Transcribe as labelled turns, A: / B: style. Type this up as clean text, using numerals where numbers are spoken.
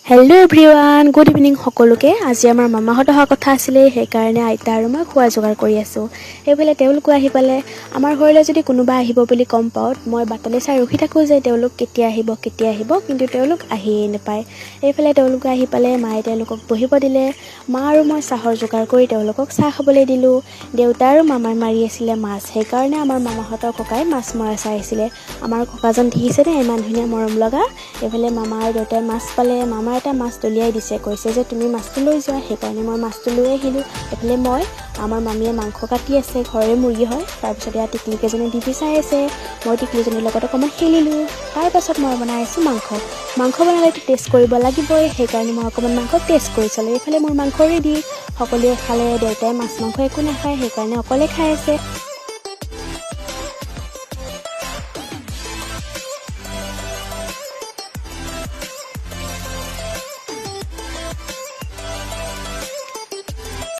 A: Hello' everyone, good evening সকলোকে। আজি আমাৰ মামাহঁত অহা কথা আছিলে, সেইকাৰণে আইতা আৰু মই খোৱা যোগাৰ কৰি আছোঁ। সেইফালে তেওঁলোকো আহি পালে। আমাৰ ঘৰলৈ যদি কোনোবা আহিব বুলি গম পাওঁ, মই বাটলৈ চাই ৰখি থাকোঁ যে তেওঁলোক কেতিয়া আহিব, কিন্তু তেওঁলোক আহিয়েই নাপায়। এইফালে তেওঁলোকে আহি পালে, মায়ে তেওঁলোকক বহিব দিলে। মা আৰু মই চাহৰ যোগাৰ কৰি তেওঁলোকক চাহ খাবলৈ দিলোঁ। দেউতা আৰু মামাই মাৰি আছিলে মাছ, সেইকাৰণে আমাৰ মামাহঁতৰ ককাই মাছ মৰা চাই আছিলে। আমাৰ ককাজন দেখিছেনে, ইমান ধুনীয়া মৰম লগা। এইফালে মামা আৰু দেউতাই মাছ পালে। মামাই এটা মাছ দলিয়াই দিছে, কৈছে যে তুমি মাছটো লৈ যোৱা। সেইকাৰণে মই মাছটো লৈ আহিলোঁ। এইফালে আমাৰ মামীয়ে মাংস কাটি আছে, ঘৰৰে মুৰ্গী হয়। তাৰপিছত ইয়াত টিকলিকেইজনী টিভি চাই আছে। মই টিকলিজনীৰ লগত অকণমান খেলিলোঁ। তাৰপাছত মই বনাই আছোঁ মাংস বনালেতো টেষ্ট কৰিব লাগিবই, সেইকাৰণে মই অকণমান মাংস টেষ্ট কৰি চালোঁ। এইফালে মোৰ মাংস ৰেডি, সকলোৱে খালে। দেউতাই মাছ মাংস একো নাখায়, সেইকাৰণে অকলে খাই আছে।